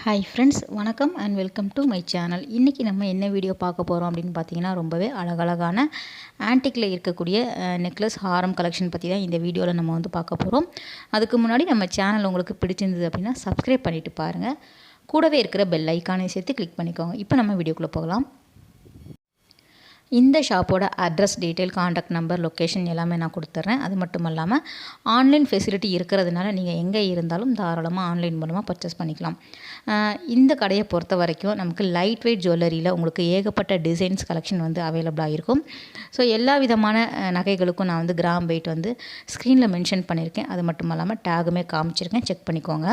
Hi friends, வணக்கம் and welcome to my channel. இன்றைக்கி நம்ம என்ன வீடியோ பார்க்க போகிறோம் அப்படின்னு பார்த்தீங்கன்னா, ரொம்பவே அழகழகான ஆன்டிக்கில் இருக்கக்கூடிய நெக்லஸ் ஹாரம் கலெக்ஷன் பற்றி தான் இந்த வீடியோவில் நம்ம பார்க்க போகிறோம். அதுக்கு முன்னாடி நம்ம சேனல் உங்களுக்கு பிடிச்சிருந்தது அப்படின்னா சப்ஸ்கிரைப் பண்ணிவிட்டு பாருங்கள். கூடவே இருக்கிற பெல் ஐக்கானை சேர்த்து கிளிக் பண்ணிக்கோங்க. இப்போ நம்ம வீடியோக்குள்ளே போகலாம். இந்த ஷாப்போட address, detail, contact number, location எல்லாமே நான் கொடுத்துட்றேன். அது மட்டும் இல்லாமல் ஆன்லைன் ஃபெசிலிட்டி இருக்கிறதுனால நீங்கள் எங்கே இருந்தாலும் தாராளமாக ஆன்லைன் மூலமாக பர்ச்சேஸ் பண்ணிக்கலாம். இந்த கடையை பொறுத்த வரைக்கும் நமக்கு லைட் வெயிட் ஜுவல்லரியில் உங்களுக்கு ஏகப்பட்ட டிசைன்ஸ் கலெக்ஷன் அவைலபிளாக இருக்கும். ஸோ எல்லா விதமான நகைகளுக்கும் நான் கிராம் வெயிட் ஸ்க்ரீனில் மென்ஷன் பண்ணியிருக்கேன். அது மட்டும் இல்லாமல் டேகுமே காமிச்சிருக்கேன், செக் பண்ணிக்கோங்க.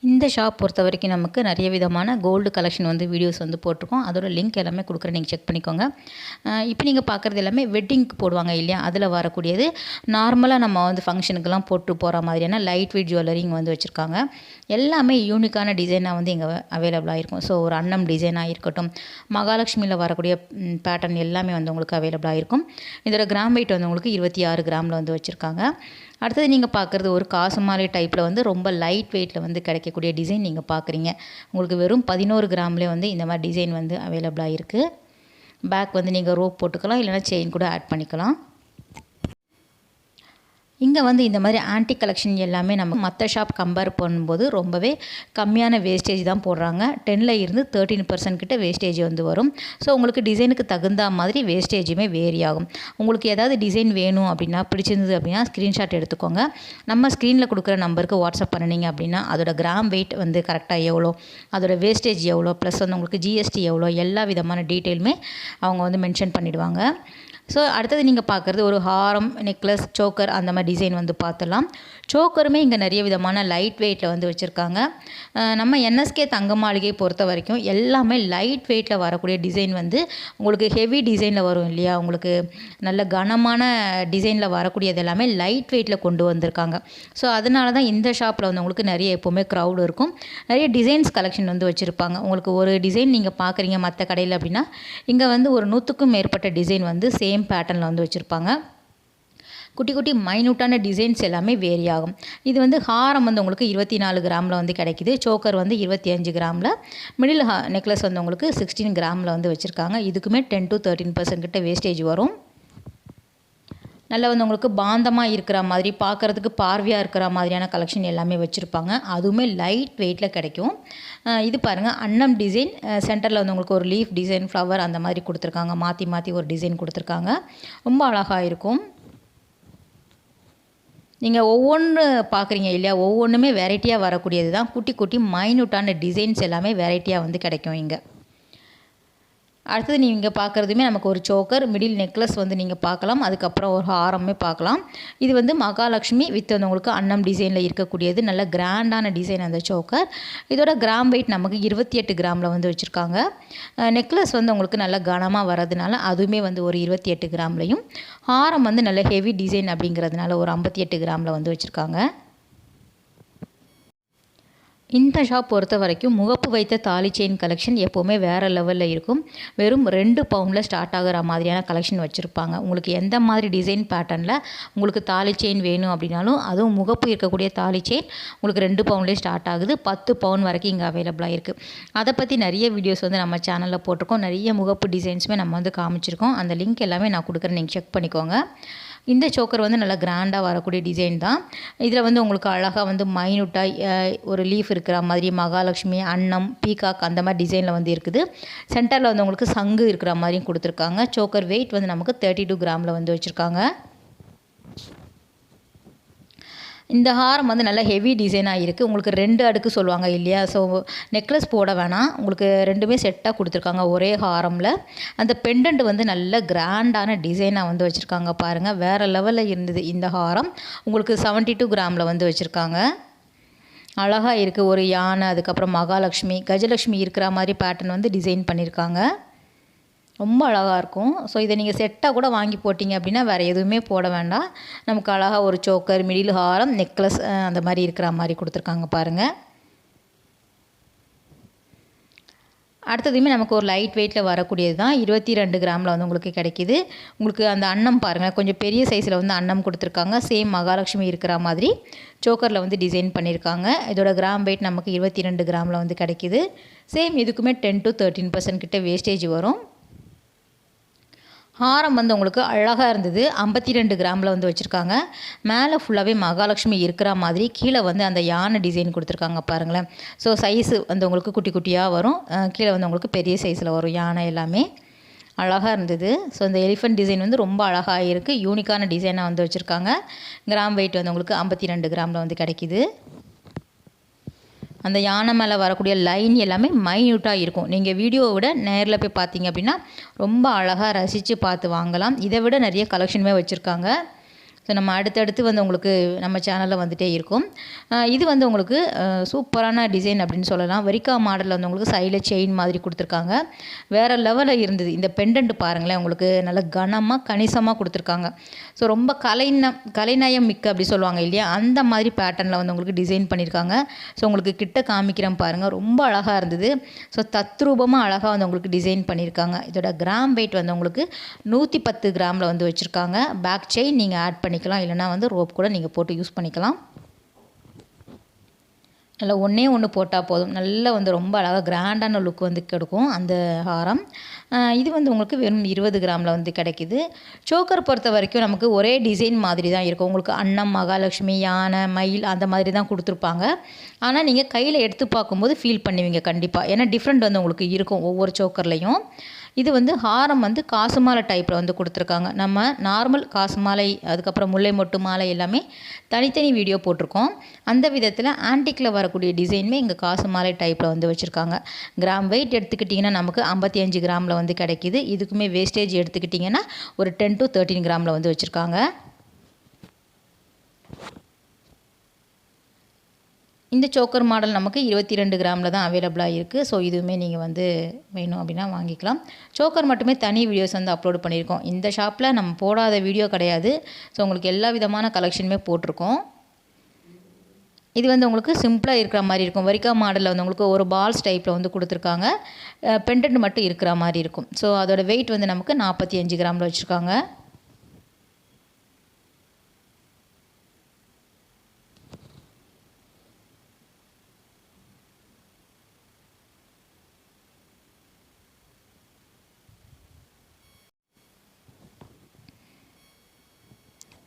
இந்த ஷாப் பொறுத்த வரைக்கும் நமக்கு நிறைய விதமான கோல்டு கலெக்ஷன் வீடியோஸ் போட்டிருக்கோம். அதோட லிங்க் எல்லாமே கொடுக்குறேன், நீங்கள் செக் பண்ணிக்கோங்க. இப்போ நீங்கள் பார்க்குறது எல்லாமே வெட்டிங்க்கு போடுவாங்க இல்லையா, அதில் வரக்கூடியது. நார்மலாக நம்ம ஃபங்க்ஷனுக்கெல்லாம் போட்டு போகிற மாதிரியான லைட் வெயிட் ஜுவல்லரி இங்கே வச்சுருக்காங்க. எல்லாமே யூனிக்கான டிசைனாக இங்கே அவைலபிளாக இருக்கும். ஸோ ஒரு அன்னம் டிசைனாக இருக்கட்டும், மகாலட்சுமியில் வரக்கூடிய பேட்டர்ன் எல்லாமே உங்களுக்கு அவைலபிளாக இருக்கும். இதோட கிராம் வெயிட் உங்களுக்கு 26 கிராமில் வச்சுருக்காங்க. அடுத்தது நீங்கள் பார்க்குறது ஒரு காசு மாலை டைப்பில் ரொம்ப லைட் வெயிட்டில் கிடைக்கக்கூடிய டிசைன் நீங்கள் பார்க்குறீங்க. உங்களுக்கு வெறும் 11 கிராம்லேயே இந்த மாதிரி டிசைன் அவைலபிளாக இருக்குது. பேக் நீங்கள் ரோப் போட்டுக்கலாம், இல்லைனா செயின் கூட ஆட் பண்ணிக்கலாம். இங்கே இந்த மாதிரி ஆன்டிக் கலெக்ஷன் எல்லாமே நம்ம மற்ற ஷாப் கம்பேர் பண்ணும்போது ரொம்பவே கம்மியான வேஸ்டேஜ் தான் போடுறாங்க. 10ல் இருந்து 13% கிட்ட வேஸ்டேஜ் வரும். ஸோ உங்களுக்கு டிசைனுக்கு தகுந்த மாதிரி வேஸ்டேஜுமே வேரி ஆகும். உங்களுக்கு ஏதாவது டிசைன் வேணும் அப்படின்னா, பிடிச்சிருந்தது அப்படின்னா ஸ்க்ரீன்ஷாட் எடுத்துக்கோங்க. நம்ம ஸ்க்ரீனில் கொடுக்குற நம்பருக்கு வாட்ஸ்அப் பண்ணினீங்க அப்படின்னா அதோட கிராம் வெயிட் கரெக்டாக எவ்வளோ, அதோட வேஸ்டேஜ் எவ்வளோ, ப்ளஸ் உங்களுக்கு ஜிஎஸ்டி எவ்வளோ, எல்லா விதமான டீட்டெயிலுமே அவங்க மென்ஷன் பண்ணிவிடுவாங்க. ஸோ அடுத்தது நீங்கள் பார்க்குறது ஒரு ஹாரம், நெக்லஸ், சோக்கர் அந்த மாதிரி டிசைன் பார்த்துடலாம். சோக்கருமே இங்கே நிறைய விதமான லைட் வெயிட்டில் வச்சுருக்காங்க. நம்ம என்எஸ்கே தங்க மாளிகை பொறுத்த வரைக்கும் எல்லாமே லைட் வெயிட்டில் வரக்கூடிய டிசைன் உங்களுக்கு ஹெவி டிசைனில் வரும் இல்லையா, உங்களுக்கு நல்ல கனமான டிசைனில் வரக்கூடியது எல்லாமே லைட் வெயிட்டில் கொண்டு வந்திருக்காங்க. ஸோ அதனால தான் இந்த ஷாப்பில் உங்களுக்கு நிறைய எப்போவுமே க்ரௌடு இருக்கும். நிறைய டிசைன்ஸ் கலெக்ஷன் வச்சுருப்பாங்க. உங்களுக்கு ஒரு டிசைன் நீங்கள் பார்க்குறீங்க மற்ற கடையில் அப்படின்னா, இங்கே ஒரு 100க்கும் மேற்பட்ட டிசைன் சேம் பேட்டர்னில் வச்சுருப்பாங்க. குட்டி குட்டி மைனூட்டான டிசைன்ஸ் எல்லாமே வேரி ஆகும். இது ஹாரம் உங்களுக்கு 24 கிராமில் கிடைக்கிது. சோக்கர் 25 கிராமில், மிடில் நெக்லஸ் உங்களுக்கு 16 கிராமில் வச்சுருக்காங்க. இதுக்குமே 10 to 13% கிட்ட வேஸ்டேஜ் வரும். நல்லா உங்களுக்கு பாந்தமாக இருக்கிற மாதிரி, பார்க்குறதுக்கு பார்வையாக இருக்கிற மாதிரியான கலெக்ஷன் எல்லாமே வச்சுருப்பாங்க. அதுவுமே லைட் வெயிட்டில் கிடைக்கும். இது பாருங்கள், அன்னம் டிசைன், சென்டரில் உங்களுக்கு ஒரு லீஃப் டிசைன், ஃப்ளவர் அந்த மாதிரி கொடுத்துருக்காங்க. மாற்றி மாற்றி ஒரு டிசைன் கொடுத்துருக்காங்க. ரொம்ப அழகாக இருக்கும். நீங்கள் ஒவ்வொன்று பார்க்குறீங்க இல்லையா, ஒவ்வொன்றுமே வெரைட்டியாக வரக்கூடியது தான். குட்டி குட்டி மைனூட்டான டிசைன்ஸ் எல்லாமே வெரைட்டியாக கிடைக்கும் இங்கே. அடுத்தது நீங்கள் பார்க்குறதுமே நமக்கு ஒரு சோக்கர், மிடில் நெக்லஸ் நீங்கள் பார்க்கலாம். அதுக்கப்புறம் ஒரு ஹாரமே பார்க்கலாம். இது மகாலட்சுமி வித் உங்களுக்கு அன்னம் டிசைனில் இருக்கக்கூடியது. நல்ல கிராண்டான டிசைன் அந்த சோக்கர். இதோட கிராம் வெயிட் நமக்கு 28 கிராமில் வச்சுருக்காங்க. நெக்லஸ் உங்களுக்கு நல்ல கனமாக வரதுனால அதுவுமே ஒரு 28 கிராம்லையும், ஹாரம் நல்ல ஹெவி டிசைன் அப்படிங்கிறதுனால ஒரு 58 கிராமில் வச்சுருக்காங்க. இந்த ஷாப் பொறுத்த வரைக்கும் முகப்பு வைத்த தாலி செயின் கலெக்ஷன் எப்போவுமே வேறு லெவலில் இருக்கும். வெறும் 2 பவுண்டில் ஸ்டார்ட் ஆகிற மாதிரியான கலெக்ஷன் வச்சுருப்பாங்க. உங்களுக்கு எந்த மாதிரி டிசைன் பேட்டர்னில் உங்களுக்கு தாலி செயின் வேணும் அப்படின்னாலும், அதுவும் முகப்பு இருக்கக்கூடிய தாலி செயின் உங்களுக்கு 2 பவுண்ட்லேயே ஸ்டார்ட் ஆகுது. 10 பவுன் வரைக்கும் இங்கே அவைலபிளாக இருக்குது. அதை பற்றி நிறைய வீடியோஸ் நம்ம சேனலில் போட்டிருக்கோம். நிறைய முகப்பு டிசைன்ஸுமே நம்ம காமிச்சிருக்கோம். அந்த லிங்க் எல்லாமே நான் கொடுக்குறேன், நீங்கள் செக் பண்ணிக்கோங்க. இந்த சோக்கர் நல்லா கிராண்டாக வரக்கூடிய டிசைன் தான். இதில் உங்களுக்கு அழகாக மைனூட்டாக ஒரு லீஃப் இருக்கிற மாதிரி மகாலட்சுமி, அன்னம், பீகாக் அந்த மாதிரி டிசைனில் இருக்குது. சென்டரில் உங்களுக்கு சங்கு இருக்கிற மாதிரியும் கொடுத்துருக்காங்க. சோக்கர் வெயிட் நமக்கு 32 கிராமில் வச்சுருக்காங்க. இந்த ஹாரம் நல்ல ஹெவி டிசைனாக இருக்குது. உங்களுக்கு 2 அடுக்கு சொல்லுவாங்க இல்லையா, ஸோ நெக்லஸ் போட வேணாம், உங்களுக்கு 2மே செட்டாக கொடுத்துருக்காங்க ஒரே ஹாரமில். அந்த பெண்டன்ட் நல்ல கிராண்டான டிசைனாக வச்சுருக்காங்க. பாருங்கள், வேறு லெவலில் இருந்தது இந்த ஹாரம். உங்களுக்கு 72 கிராமில் வச்சுருக்காங்க. அழகாக இருக்குது. ஒரு யானை, அதுக்கப்புறம் மகாலட்சுமி, கஜலட்சுமி இருக்கிற மாதிரி பேட்டர்ன் டிசைன் பண்ணியிருக்காங்க. ரொம்ப அழகாக இருக்கும். ஸோ இதை நீங்கள் செட்டாக கூட வாங்கி போட்டிங்க அப்படின்னா வேறு எதுவுமே போட வேண்டாம். நமக்கு அழகாக ஒரு சோக்கர், மிடில் ஹாரம், நெக்லஸ் அந்த மாதிரி இருக்கிற மாதிரி கொடுத்துருக்காங்க பாருங்கள். அடுத்ததுமே நமக்கு ஒரு லைட் வெயிட்டில் வரக்கூடியது தான் 22 கிராமில் வந்து உங்களுக்கு கிடைக்கிது. உங்களுக்கு அந்த அன்னம் பாருங்கள், கொஞ்சம் பெரிய சைஸில் வந்து அன்னம் கொடுத்துருக்காங்க. சேம் மகாலட்சுமி இருக்கிற மாதிரி சோக்கரில் வந்து டிசைன் பண்ணியிருக்காங்க. இதோட கிராம் வெயிட் நமக்கு 22 கிராமில் வந்து கிடைக்கிது. சேம் இதுக்குமே 10 to 13% கிட்ட வேஸ்டேஜ் வரும். ஹாரம் வந்து உங்களுக்கு அழகாக இருந்தது. 52 கிராமில் வந்து வச்சுருக்காங்க. மேலே ஃபுல்லாகவே மகாலட்சுமி இருக்கிற மாதிரி கீழே வந்து அந்த யானை டிசைன் கொடுத்துருக்காங்க பாருங்களேன். ஸோ சைஸு வந்து உங்களுக்கு குட்டி குட்டியாக வரும். கீழே வந்து உங்களுக்கு பெரிய சைஸில் வரும் யானை எல்லாமே. அழகாக இருந்தது. ஸோ இந்த எலிஃபெண்ட் டிசைன் வந்து ரொம்ப அழகாக இருக்குது. யூனிக்கான டிசைனாக வந்து வச்சுருக்காங்க. கிராம் வெயிட் வந்து உங்களுக்கு 52 கிராமில் வந்து கிடைக்கிது. அந்த யானை மேலே வரக்கூடிய லைன் எல்லாமே மைன்யூட்டாக இருக்கும். நீங்கள் வீடியோவை விட நேரில் போய் பார்த்தீங்க அப்படின்னா ரொம்ப அழகாக ரசித்து பார்த்து வாங்கலாம். இதை விட நிறைய கலெக்ஷனுமே வச்சுருக்காங்க. ஸோ நம்ம அடுத்தடுத்து வந்து உங்களுக்கு நம்ம சேனலில் வந்துகிட்டே இருக்கும். இது வந்து உங்களுக்கு சூப்பரான டிசைன் அப்படின்னு சொல்லலாம். வரிக்கா மாடலில் வந்து உங்களுக்கு சைடில் செயின் மாதிரி கொடுத்துருக்காங்க. வேறு லெவலில் இருந்தது. இந்த பெண்டன்ட் பாருங்களேன், உங்களுக்கு நல்ல கனமாக கணிசமாக கொடுத்துருக்காங்க. ஸோ ரொம்ப கலைநயம் மிக்க அப்படி சொல்லுவாங்க இல்லையா, அந்த மாதிரி பேட்டர்னில் வந்து உங்களுக்கு டிசைன் பண்ணியிருக்காங்க. ஸோ உங்களுக்கு கிட்ட காமிக்கிறேன் பாருங்கள், ரொம்ப அழகாக இருந்தது. ஸோ தத்ரூபமாக அழகாக வந்து உங்களுக்கு டிசைன் பண்ணியிருக்காங்க. இதோட கிராம் வெயிட் வந்து உங்களுக்கு 110 கிராமில் வந்து வச்சுருக்காங்க. பேக் செயின் நீங்கள் ஆட் பண்ணிக்கலாம், இல்லைனா வந்து ரோப் கூட நீங்கள் போட்டு யூஸ் பண்ணிக்கலாம். நல்லா ஒன்றே ஒன்று போட்டால் போதும். நல்லா வந்து ரொம்ப அழகாக கிராண்டான லுக் வந்து கிடைக்கும் அந்த ஹாரம். இது வந்து உங்களுக்கு வெறும் 20 கிராமில் வந்து கிடைக்கிது. சோக்கர் பொறுத்த வரைக்கும் நமக்கு ஒரே டிசைன் மாதிரி தான் இருக்கும். உங்களுக்கு அன்னம், மகாலட்சுமி, யானை, மயில் அந்த மாதிரி தான் கொடுத்துருப்பாங்க. ஆனால் நீங்கள் கையில் எடுத்து பார்க்கும்போது ஃபீல் பண்ணுவீங்க கண்டிப்பாக. ஏன்னா டிஃப்ரெண்ட் வந்து உங்களுக்கு இருக்கும் ஒவ்வொரு சோக்கர்லேயும். இது வந்து ஹாரம் வந்து காசு மாலை டைப்பில் வந்து கொடுத்துருக்காங்க. நம்ம நார்மல் காசு மாலை, அதுக்கப்புறம் முல்லை மொட்டு மாலை எல்லாமே தனித்தனி வீடியோ போட்டிருக்கோம். அந்த விதத்தில் ஆன்டிக்கில் வரக்கூடிய டிசைனுமே இங்கே காசு மாலை டைப்பில் வந்து வச்சுருக்காங்க. கிராம் வெயிட் எடுத்துக்கிட்டிங்கன்னா நமக்கு 55 கிராமில் வந்து கிடைக்கிது. இதுக்குமே வேஸ்டேஜ் எடுத்துக்கிட்டிங்கன்னா ஒரு 10 to 13 கிராமில் வந்து வச்சுருக்காங்க. இந்த சோக்கர் மாடல் நமக்கு 22 கிராமில் தான் அவைலபிளாக இருக்குது. ஸோ இதுவுமே நீங்கள் வந்து வேணும் அப்படின்னா வாங்கிக்கலாம். சோக்கர் மட்டுமே தனி வீடியோஸ் வந்து அப்லோட் பண்ணியிருக்கோம். இந்த ஷாப்பில் நம்ம போடாத வீடியோ கிடையாது. ஸோ உங்களுக்கு எல்லா விதமான கலெக்ஷனுமே போட்டிருக்கோம். இது வந்து உங்களுக்கு சிம்பிளாக இருக்கிற மாதிரி இருக்கும். வரிக்கா மாடலில் வந்து உங்களுக்கு ஒரு பால்ஸ் டைப்பில் வந்து கொடுத்துருக்காங்க. பெண்டன்ட் மட்டும் இருக்கிற மாதிரி இருக்கும். ஸோ அதோட வெயிட் வந்து நமக்கு 45 கிராமில் வச்சுருக்காங்க.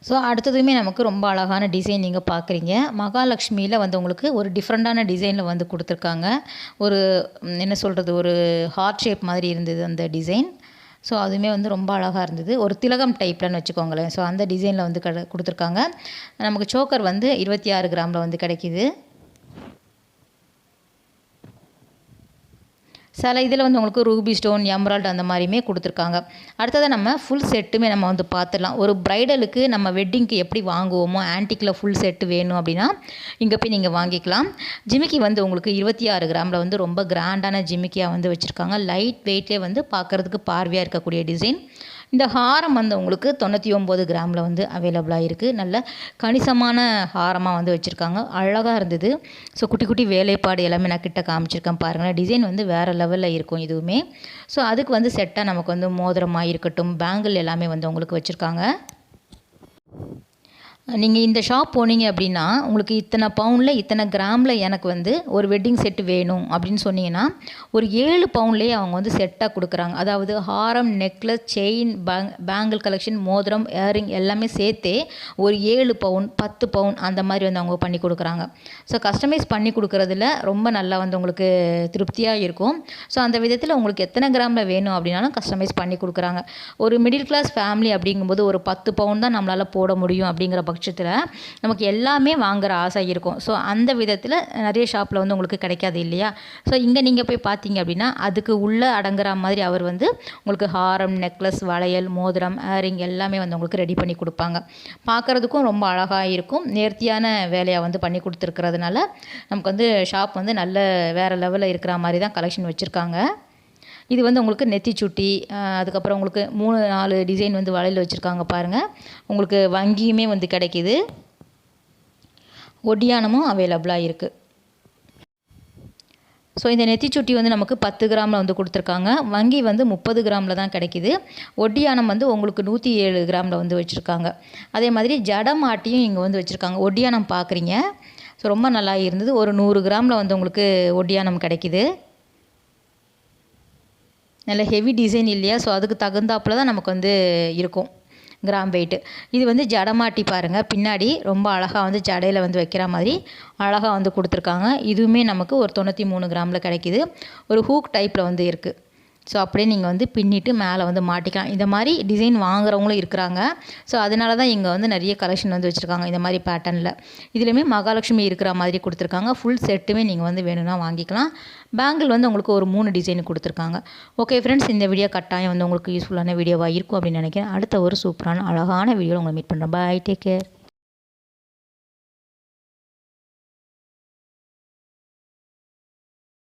ஸோ அடுத்ததுமே நமக்கு ரொம்ப அழகான டிசைன் நீங்கள் பார்க்குறீங்க. மகாலட்சுமியில் வந்து உங்களுக்கு ஒரு டிஃப்ரெண்ட்டான டிசைனில் வந்து கொடுத்துருக்காங்க. ஒரு என்ன சொல்கிறது, ஒரு ஹார்ட் ஷேப் மாதிரி இருந்தது அந்த டிசைன். ஸோ அதுவுமே வந்து ரொம்ப அழகாக இருந்தது. ஒரு திலகம் டைப்லன்னு வச்சுக்கோங்களேன். ஸோ அந்த டிசைனில் வந்து கொடுத்துருக்காங்க. நமக்கு சோக்கர் வந்து 26 கிராமில் வந்து கிடைக்கிது. சில இதில் வந்து உங்களுக்கு ரூபி ஸ்டோன், எம்ரால்டு அந்த மாதிரியுமே கொடுத்துருக்காங்க. அடுத்ததாக நம்ம ஃபுல் செட்டுமே நம்ம வந்து பார்த்துடலாம். ஒரு ப்ரைடலுக்கு நம்ம வெட்டிங்க்கு எப்படி வாங்குவோமோ ஆன்டிக்கில் ஃபுல் செட்டு வேணும் அப்படின்னா இங்கே போய் நீங்கள் வாங்கிக்கலாம். ஜிமிக்கி வந்து உங்களுக்கு 26 கிராமில் வந்து ரொம்ப கிராண்டான ஜிமிக்கியாக வந்து வச்சுருக்காங்க. லைட் வெயிட்லேயே வந்து பார்க்குறதுக்கு பார்வையாக இருக்கக்கூடிய டிசைன். இந்த ஹாரம் வந்து உங்களுக்கு 99 கிராமில் வந்து அவைலபிளாக இருக்குது. நல்ல கணிசமான ஹாரமாக வந்து வச்சுருக்காங்க. அழகாக இருந்தது. ஸோ குட்டி குட்டி வேலைப்பாடு எல்லாமே நான் கிட்ட காமிச்சிருக்கேன் பாருங்களேன். டிசைன் வந்து வேறு லெவலில் இருக்கும் இதுவுமே. ஸோ அதுக்கு வந்து செட்டாக நமக்கு வந்து மோதிரமாக இருக்கட்டும், பேங்கிள் எல்லாமே வந்து உங்களுக்கு வச்சுருக்காங்க. நீங்கள் இந்த ஷாப் போனீங்க அப்படின்னா உங்களுக்கு இத்தனை பவுனில் இத்தனை கிராமில் எனக்கு வந்து ஒரு வெட்டிங் செட்டு வேணும் அப்படின்னு சொன்னீங்கன்னா ஒரு 7 பவுன்லேயே அவங்க வந்து செட்டாக கொடுக்குறாங்க. அதாவது ஹாரம், நெக்லஸ், செயின், பேங்கிள் கலெக்ஷன், மோதிரம், இயரிங் எல்லாமே சேர்த்தே ஒரு 7 பவுன் 10 பவுன் அந்த மாதிரி வந்து அவங்க பண்ணி கொடுக்குறாங்க. ஸோ கஸ்டமைஸ் பண்ணி கொடுக்குறதுல ரொம்ப நல்லா வந்து உங்களுக்கு திருப்தியாக இருக்கும். ஸோ அந்த விதத்தில் உங்களுக்கு எத்தனை கிராமில் வேணும் அப்படின்னாலும் கஸ்டமைஸ் பண்ணி கொடுக்குறாங்க. ஒரு மிடில் கிளாஸ் ஃபேமிலி அப்படிங்கும்போது ஒரு 10 பவுன் தான் நம்மளால் போட முடியும் அப்படிங்கிற பட்சத்தில் நமக்கு எல்லாமே வாங்குற ஆசை இருக்கும். ஸோ அந்த விதத்தில் நிறைய ஷாப்பில் வந்து உங்களுக்கு கிடைக்காது இல்லையா. ஸோ இங்கே நீங்கள் போய் பார்த்தீங்க அப்படின்னா அதுக்கு உள்ளே அடங்குற மாதிரி அவர் வந்து உங்களுக்கு ஹாரம், நெக்லஸ், வளையல், மோதிரம், இயரிங் எல்லாமே வந்து உங்களுக்கு ரெடி பண்ணி கொடுப்பாங்க. பார்க்குறதுக்கும் ரொம்ப அழகாக இருக்கும். நேர்த்தியான வேலையாக வந்து பண்ணி கொடுத்துருக்கிறதுனால நமக்கு வந்து ஷாப் வந்து நல்ல வேறு லெவலில் இருக்கிற மாதிரி தான் கலெக்ஷன் வச்சுருக்காங்க. இது வந்து உங்களுக்கு நெத்தி சுட்டி, அதுக்கப்புறம் உங்களுக்கு 3-4 டிசைன் வந்து வளையல் வச்சுருக்காங்க பாருங்கள். உங்களுக்கு வங்கியுமே வந்து கிடைக்கிது. ஒட்டியானமும் அவைலபிளாக இருக்குது. ஸோ இந்த நெத்திச்சுட்டி வந்து நமக்கு 10 கிராமில் வந்து கொடுத்துருக்காங்க. வங்கி வந்து 30 கிராமில் தான் கிடைக்கிது. ஒட்டியானம் வந்து உங்களுக்கு 107 கிராமில் வந்து வச்சுருக்காங்க. அதே மாதிரி ஜடமாட்டியும் இங்கே வந்து வச்சுருக்காங்க. ஒட்டியானம் பார்க்குறீங்க. ஸோ ரொம்ப நல்லா இருந்தது. ஒரு 100 கிராமில் வந்து உங்களுக்கு ஒட்டியானம் கிடைக்கிது. நல்ல ஹெவி டிசைன் இல்லையா? ஸோ அதுக்கு தகுந்தாப்புல தான் நமக்கு வந்து இருக்கும் கிராம் வெயிட்டு. இது வந்து ஜடமாட்டி பாருங்கள், பின்னாடி ரொம்ப அழகாக வந்து ஜடையில் வந்து வைக்கிற மாதிரி அழகாக வந்து கொடுத்துருக்காங்க. இதுவுமே நமக்கு ஒரு 93 கிராமில் கிடைக்கிது. ஒரு ஹூக் டைப்பில் வந்து இருக்குது. ஸோ அப்படியே நீங்கள் வந்து பின்னிட்டு மேலே வந்து மாட்டிக்கலாம். இந்த மாதிரி டிசைன் வாங்குறவங்களும் இருக்கிறாங்க. ஸோ அதனால தான் இங்கே வந்து நிறைய கலெக்ஷன் வந்து வச்சுருக்காங்க இந்த மாதிரி பேட்டர்னில். இதுலேயுமே மகாலட்சுமி இருக்கிற மாதிரி கொடுத்துருக்காங்க. ஃபுல் செட்டுமே நீங்கள் வந்து வேணும்னா வாங்கிக்கலாம். பேங்கிள் வந்து உங்களுக்கு ஒரு 3 டிசைன் கொடுத்துருக்காங்க. ஓகே ஃப்ரெண்ட்ஸ், இந்த வீடியோ கட்டாயம் வந்து உங்களுக்கு யூஸ்ஃபுல்லான வீடியோவாக இருக்கும் அப்படின்னு நினைக்கிறேன். அடுத்த ஒரு சூப்பரான அழகான வீடியோவில் உங்களை மீட் பண்ணுறேன். பாய், டேக் கேர்.